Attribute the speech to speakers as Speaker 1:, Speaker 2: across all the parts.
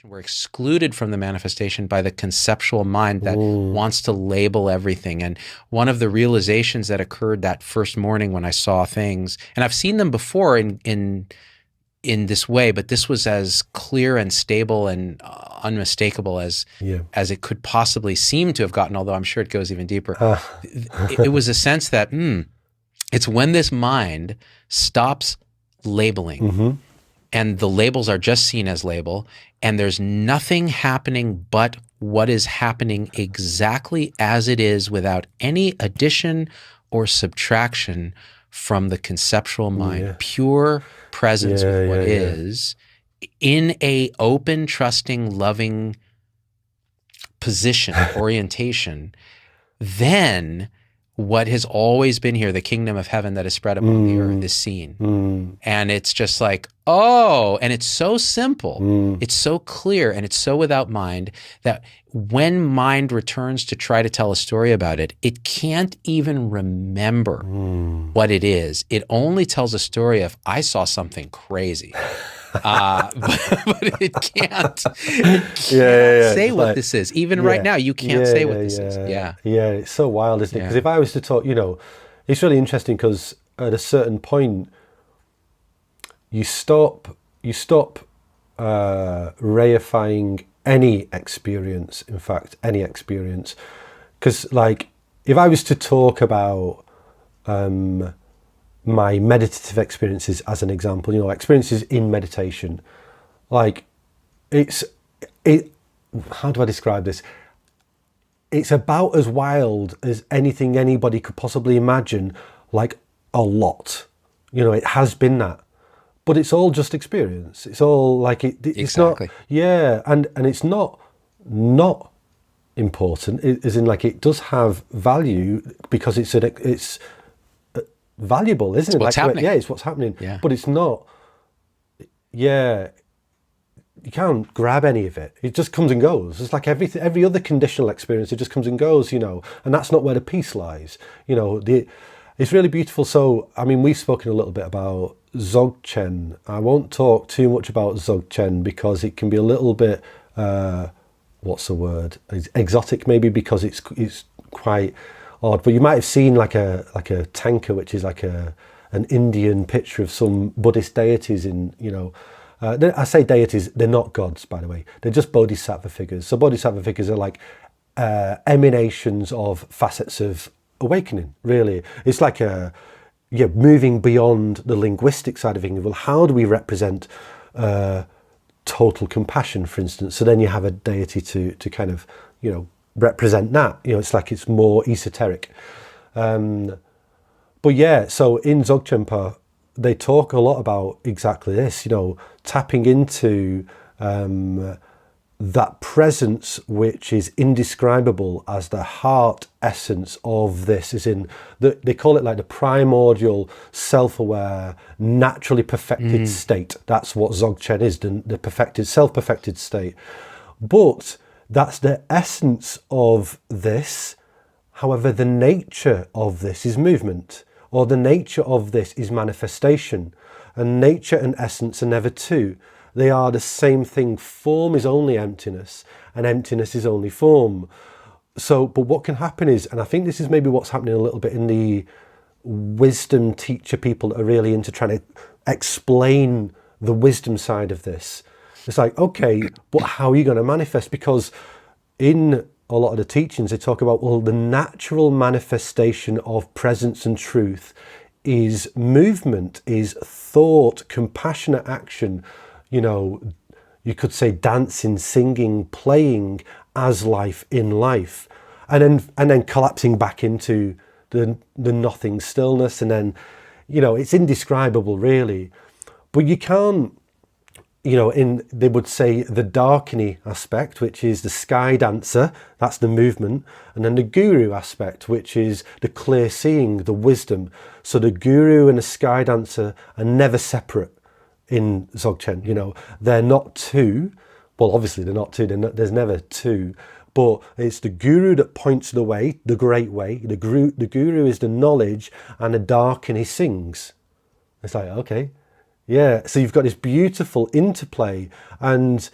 Speaker 1: We're excluded from the manifestation by the conceptual mind that wants to label everything. And one of the realizations that occurred that first morning when I saw things, and I've seen them before in this way, but this was as clear and stable and unmistakable as it could possibly seem to have gotten, although I'm sure it goes even deeper. It was a sense that it's when this mind stops labeling and the labels are just seen as label, and there's nothing happening but what is happening exactly as it is without any addition or subtraction from the conceptual mind, pure presence with what is, in a open, trusting, loving position, orientation, then what has always been here, the kingdom of heaven that is spread upon the earth, is seen. And it's just like, oh, and it's so simple, it's so clear, and it's so without mind that when mind returns to try to tell a story about it, it can't even remember what it is. It only tells a story of, I saw something crazy. But it can't say what this is. Even right now, you can't say what this is. Yeah,
Speaker 2: it's so wild, isn't it? Because if I was to talk, it's really interesting because at a certain point, you stop reifying any experience. In fact, any experience, because like if I was to talk about my meditative experiences as an example, experiences in meditation, like how do I describe this? It's about as wild as anything anybody could possibly imagine, like a lot. It has been that. But it's all just experience. It's all like it's
Speaker 1: exactly.
Speaker 2: Not, and it's not important. As in, like, it does have value because it's valuable, isn't it?
Speaker 1: What's happening.
Speaker 2: Yeah, it's what's happening.
Speaker 1: Yeah.
Speaker 2: But it's not. Yeah, you can't grab any of it. It just comes and goes. It's like every other conditional experience. It just comes and goes, and that's not where the peace lies. It's really beautiful. So, I mean, we've spoken a little bit about Dzogchen. I won't talk too much about Dzogchen because it can be a little bit, what's the word? Exotic, maybe, because it's quite odd. But you might have seen like a tanka, which is like an Indian picture of some Buddhist deities in, I say deities, they're not gods, by the way. They're just bodhisattva figures. So bodhisattva figures are like emanations of facets of awakening, really. It's like moving beyond the linguistic side of things. Well, how do we represent total compassion, for instance? So then you have a deity to kind of, represent that. It's like it's more esoteric. But yeah, so in Dzogchen, they talk a lot about exactly this, tapping into that presence which is indescribable as the heart essence of this, is in they call it like the primordial, self-aware, naturally perfected state. That's what Dzogchen is, the perfected, self-perfected state. But that's the essence of this. However, the nature of this is movement, or the nature of this is manifestation, and nature and essence are never two. They are the same thing. Form is only emptiness, and emptiness is only form. So, but what can happen is, and I think this is maybe what's happening a little bit in the wisdom teacher people that are really into trying to explain the wisdom side of this. It's like, okay, but how are you going to manifest? Because in a lot of the teachings, they talk about, well, the natural manifestation of presence and truth is movement, is thought, compassionate action. You could say dancing, singing, playing as life in life, and then collapsing back into the nothing stillness, and then it's indescribable, really. But you can't, they would say the Darkini aspect, which is the sky dancer, that's the movement, and then the guru aspect, which is the clear seeing, the wisdom. So the guru and the sky dancer are never separate. In Dzogchen, they're not two. Well, obviously they're not two. There's never two. But it's the guru that points the way, the great way. The guru is the knowledge, and the Darkini sings. It's like, okay, yeah. So you've got this beautiful interplay, and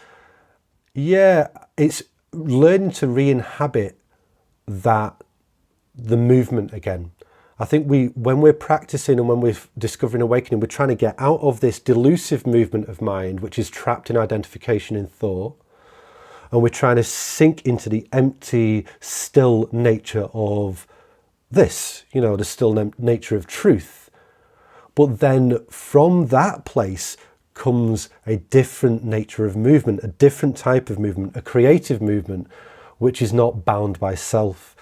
Speaker 2: Yeah, it's learning to re-inhabit the movement again. I think when we're practicing and when we're discovering awakening, we're trying to get out of this delusive movement of mind, which is trapped in identification in thought, and we're trying to sink into the empty, still nature of this, the still nature of truth. But then from that place comes a different nature of movement, a different type of movement, a creative movement, which is not bound by self,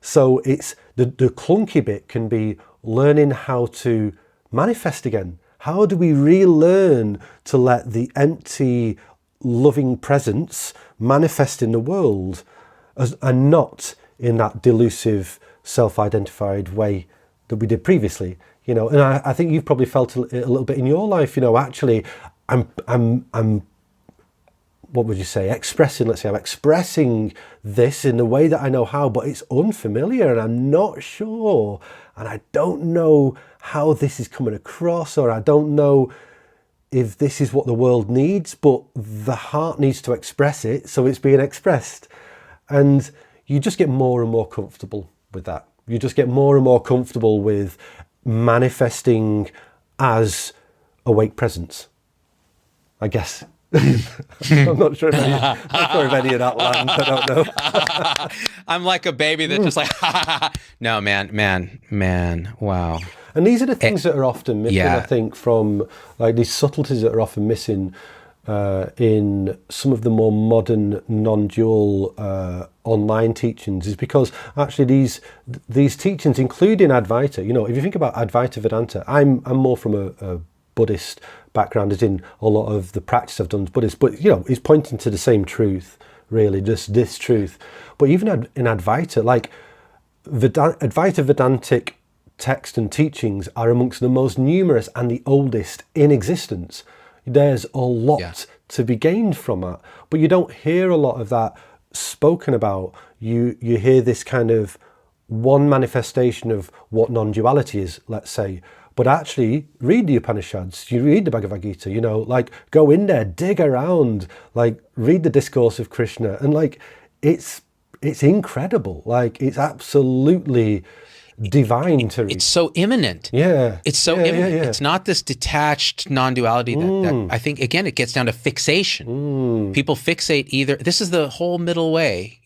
Speaker 2: So it's the clunky bit can be learning how to manifest again. How do we relearn to let the empty, loving presence manifest in the world and not in that delusive, self-identified way that we did previously? And I think you've probably felt it a little bit in your life. Actually, I'm what would you say? I'm expressing this in the way that I know how, but it's unfamiliar and I'm not sure, and I don't know how this is coming across, or I don't know if this is what the world needs, but the heart needs to express it, so it's being expressed. And you just get more and more comfortable with that. You just get more and more comfortable with manifesting as awake presence, I guess. I'm not sure if any of that lands. I don't know.
Speaker 1: I'm like a baby that just like, no, man, wow.
Speaker 2: And these are the things that are often missing,
Speaker 1: yeah.
Speaker 2: I think, from like these subtleties that are often missing in some of the more modern non-dual online teachings, is because actually these teachings, including Advaita, if you think about Advaita Vedanta, I'm more from a Buddhist background, as in a lot of the practice I've done is Buddhist, but it's pointing to the same truth, really, just this truth. But even in Advaita, like Advaita Vedantic text and teachings are amongst the most numerous and the oldest in existence. There's a lot to be gained from that, but you don't hear a lot of that spoken about. You hear this kind of one manifestation of what non-duality is, let's say. But actually, read the Upanishads, you read the Bhagavad Gita, go in there, dig around, read the discourse of Krishna, and it's incredible. It's absolutely divine to read.
Speaker 1: It's so imminent.
Speaker 2: Yeah.
Speaker 1: It's so imminent.
Speaker 2: Yeah.
Speaker 1: It's not this detached non-duality that I think, again, it gets down to fixation. People fixate either, this is the whole middle way,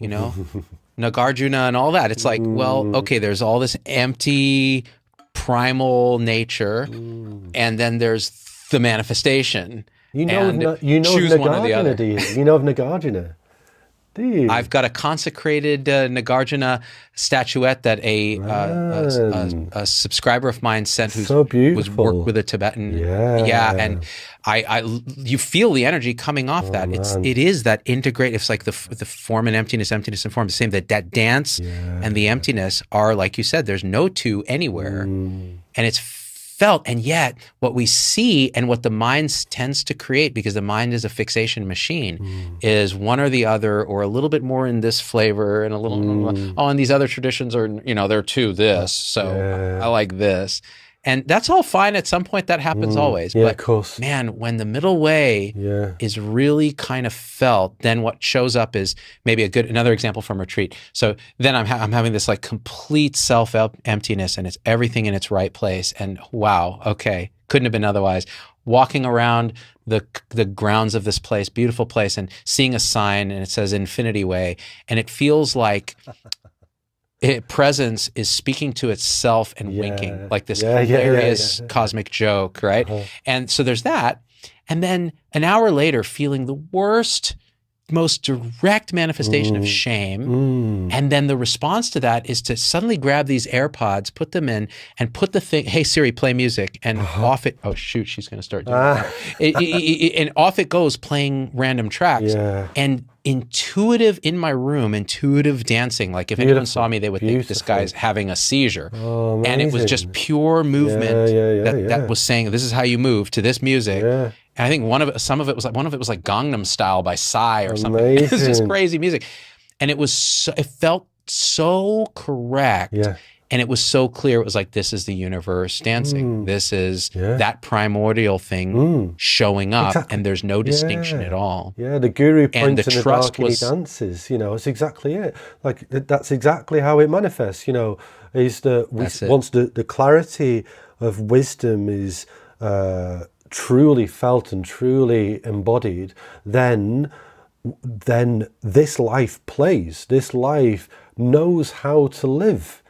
Speaker 1: Nagarjuna and all that. It's like, well, okay, there's all this empty primal nature, and then there's the manifestation.
Speaker 2: You know of Nagarjuna, do you? You know of Nagarjuna? Do you?
Speaker 1: I've got a consecrated Nagarjuna statuette that a subscriber of mine sent, who was worked with a Tibetan. Yeah, and you feel the energy coming off that. It is that integrate. It's like the form and emptiness and form. The same, that dance and the emptiness are, like you said, there's no two anywhere, and it's felt. And yet what we see and what the mind tends to create, because the mind is a fixation machine, is one or the other, or a little bit more in this flavor and a little, and these other traditions are, they're too this, so I like this. And that's all fine. At some point that happens always.
Speaker 2: Yeah,
Speaker 1: but
Speaker 2: of course.
Speaker 1: Man, when the middle way is really kind of felt, then what shows up is maybe another example from retreat. So then I'm having this complete self-emptiness, and it's everything in its right place. And wow, okay, couldn't have been otherwise. Walking around the grounds of this place, beautiful place, and seeing a sign and it says Infinity Way, and it feels like presence is speaking to itself and winking, like this hilarious cosmic joke, right? And so there's that. And then an hour later, feeling the worst, most direct manifestation of shame. And then the response to that is to suddenly grab these AirPods, put them in, and put the thing, hey Siri, play music, and off it, oh shoot, she's going to start doing that. And off it goes, playing random tracks. And intuitive dancing, like if anyone saw me, they would think this guy's having a seizure. And it was just pure movement that was saying, this is how you move to this music. And I think one of it was like Gangnam Style by Psy or something. It was just crazy music. And it felt so correct. And it was so clear. It was like, this is the universe dancing. This is that primordial thing showing up,
Speaker 2: Exactly.
Speaker 1: and there's no distinction at all.
Speaker 2: Yeah, the guru
Speaker 1: And the
Speaker 2: points in the
Speaker 1: trust
Speaker 2: dark and he
Speaker 1: was,
Speaker 2: dances. It's exactly it. Like that's exactly how it manifests. Is that
Speaker 1: That's it.
Speaker 2: once the clarity of wisdom is truly felt and truly embodied, then this life plays. This life knows how to live.